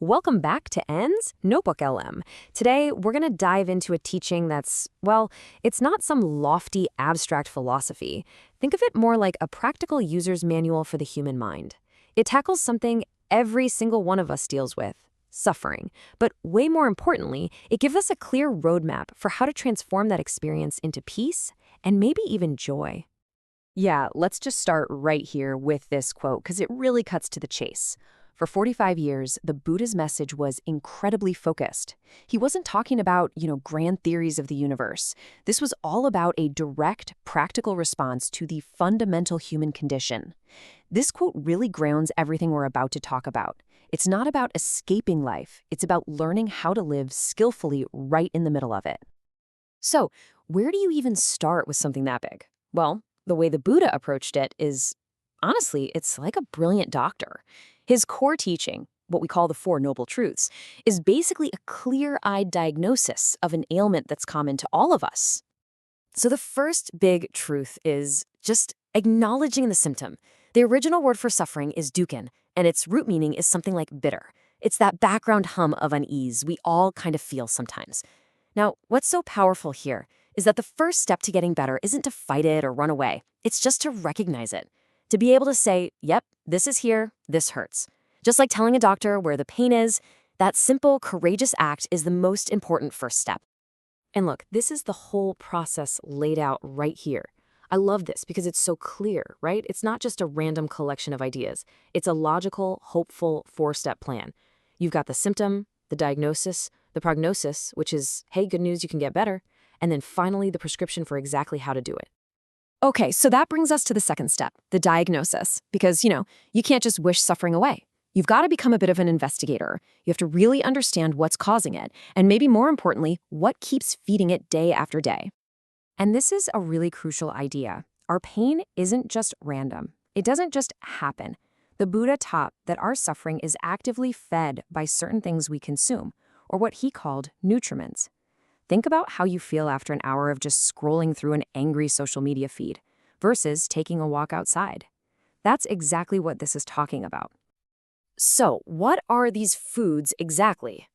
Welcome back to N's NotebookLM. Today, we're going to dive into a teaching that's, well, it's not some lofty, abstract philosophy. Think of it more like a practical user's manual for the human mind. It tackles something every single one of us deals with, suffering. But way more importantly, it gives us a clear roadmap for how to transform that experience into peace and maybe even joy. Yeah, let's just start right here with this quote because it really cuts to the chase. For 45 years, the Buddha's message was incredibly focused. He wasn't talking about, grand theories of the universe. This was all about a direct, practical response to the fundamental human condition. This quote really grounds everything we're about to talk about. It's not about escaping life. It's about learning how to live skillfully right in the middle of it. So, where do you even start with something that big? Well, the way the Buddha approached it is, honestly, it's like a brilliant doctor. His core teaching, what we call the Four Noble Truths, is basically a clear-eyed diagnosis of an ailment that's common to all of us. So the first big truth is just acknowledging the symptom. The original word for suffering is dukkha, and its root meaning is something like bitter. It's that background hum of unease we all kind of feel sometimes. Now, what's so powerful here is that the first step to getting better isn't to fight it or run away. It's just to recognize it. To be able to say, yep, this is here, this hurts. Just like telling a doctor where the pain is, that simple, courageous act is the most important first step. And look, this is the whole process laid out right here. I love this because it's so clear, right? It's not just a random collection of ideas. It's a logical, hopeful, four-step plan. You've got the symptom, the diagnosis, the prognosis, which is, hey, good news, you can get better, and then finally the prescription for exactly how to do it. Okay, so that brings us to the second step, the diagnosis, because, you can't just wish suffering away. You've got to become a bit of an investigator. You have to really understand what's causing it, and maybe more importantly, what keeps feeding it day after day. And this is a really crucial idea. Our pain isn't just random. It doesn't just happen. The Buddha taught that our suffering is actively fed by certain things we consume, or what he called nutriments. Think about how you feel after an hour of just scrolling through an angry social media feed versus taking a walk outside. That's exactly what this is talking about. So, what are these foods exactly?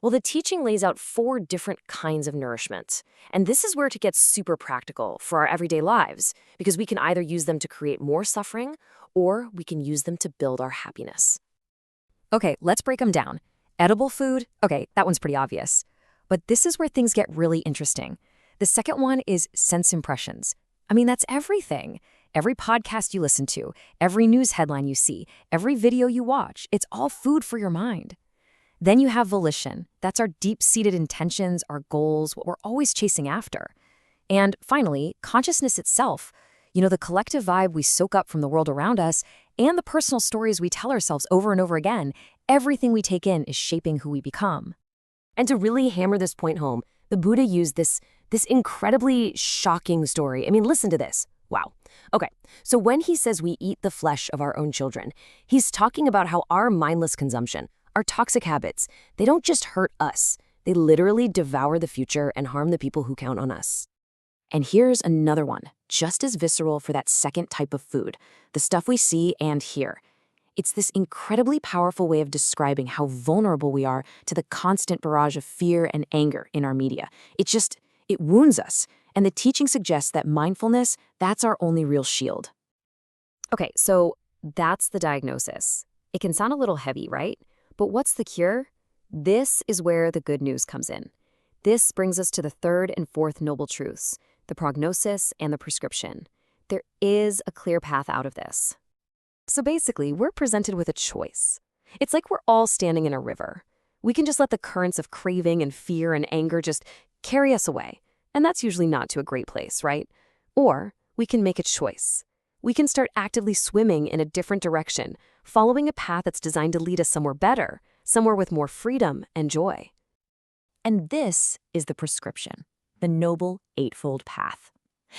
Well, the teaching lays out 4 different kinds of nourishment. And this is where it gets super practical for our everyday lives, because we can either use them to create more suffering, or we can use them to build our happiness. Okay, let's break them down. Edible food, okay, that one's pretty obvious. But this is where things get really interesting. The second one is sense impressions. I mean, that's everything. Every podcast you listen to, every news headline you see, every video you watch, it's all food for your mind. Then you have volition. That's our deep-seated intentions, our goals, what we're always chasing after. And finally, consciousness itself. The collective vibe we soak up from the world around us and the personal stories we tell ourselves over and over again. Everything we take in is shaping who we become. And to really hammer this point home, the Buddha used this incredibly shocking story. I mean, listen to this. Wow. Okay, so when he says we eat the flesh of our own children, he's talking about how our mindless consumption, our toxic habits, they don't just hurt us. They literally devour the future and harm the people who count on us. And here's another one, just as visceral for that second type of food, the stuff we see and hear. It's this incredibly powerful way of describing how vulnerable we are to the constant barrage of fear and anger in our media. It wounds us, and the teaching suggests that mindfulness, that's our only real shield. Okay, so that's the diagnosis. It can sound a little heavy, right? But what's the cure? This is where the good news comes in. This brings us to the third and fourth noble truths, the prognosis and the prescription. There is a clear path out of this. So basically, we're presented with a choice. It's like we're all standing in a river. We can just let the currents of craving and fear and anger just carry us away. And that's usually not to a great place, right? Or we can make a choice. We can start actively swimming in a different direction, following a path that's designed to lead us somewhere better, somewhere with more freedom and joy. And this is the prescription, the Noble Eightfold Path.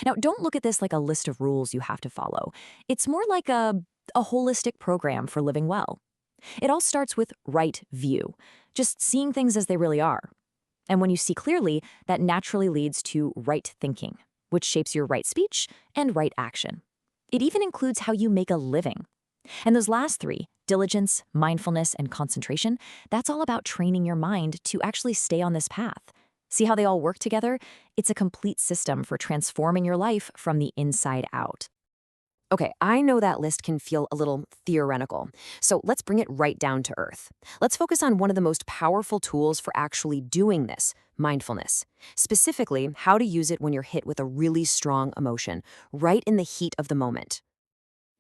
Now, don't look at this like a list of rules you have to follow. It's more like a holistic program for living well. It all starts with right view, just seeing things as they really are. And when you see clearly, that naturally leads to right thinking, which shapes your right speech and right action. It even includes how you make a living. And those last three, diligence, mindfulness, and concentration, that's all about training your mind to actually stay on this path. See how they all work together? It's a complete system for transforming your life from the inside out. Okay, I know that list can feel a little theoretical, so let's bring it right down to earth. Let's focus on one of the most powerful tools for actually doing this, mindfulness. Specifically, how to use it when you're hit with a really strong emotion, right in the heat of the moment.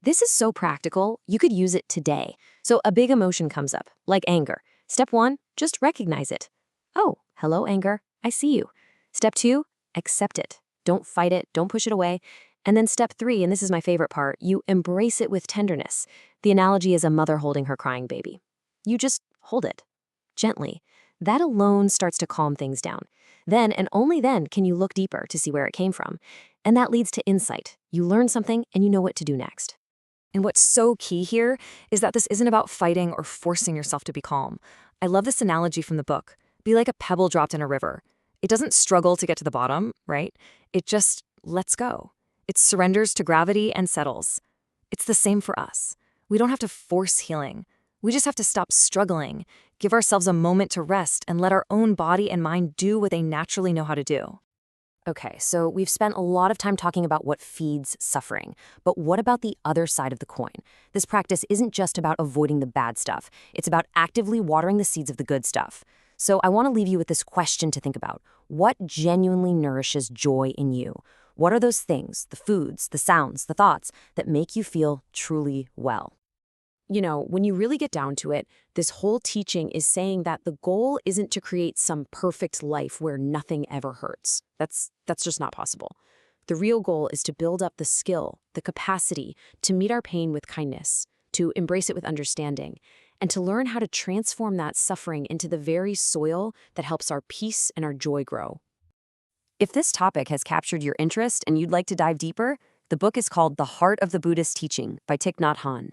This is so practical, you could use it today. So a big emotion comes up, like anger. Step 1, just recognize it. Oh, hello, anger. I see you. Step 2, accept it. Don't fight it, don't push it away. And then step 3, and this is my favorite part, you embrace it with tenderness. The analogy is a mother holding her crying baby. You just hold it, gently. That alone starts to calm things down. Then, and only then, can you look deeper to see where it came from. And that leads to insight. You learn something, and you know what to do next. And what's so key here is that this isn't about fighting or forcing yourself to be calm. I love this analogy from the book. Be like a pebble dropped in a river. It doesn't struggle to get to the bottom, right? It just lets go. It surrenders to gravity and settles. It's the same for us. We don't have to force healing. We just have to stop struggling, give ourselves a moment to rest, and let our own body and mind do what they naturally know how to do. Okay, so we've spent a lot of time talking about what feeds suffering, but what about the other side of the coin? This practice isn't just about avoiding the bad stuff. It's about actively watering the seeds of the good stuff. So I want to leave you with this question to think about. What genuinely nourishes joy in you? What are those things, the foods, the sounds, the thoughts that make you feel truly well? You know, when you really get down to it, this whole teaching is saying that the goal isn't to create some perfect life where nothing ever hurts. That's just not possible. The real goal is to build up the skill, the capacity to meet our pain with kindness, to embrace it with understanding, and to learn how to transform that suffering into the very soil that helps our peace and our joy grow. If this topic has captured your interest and you'd like to dive deeper, the book is called The Heart of the Buddhist Teaching by Thich Nhat Hanh.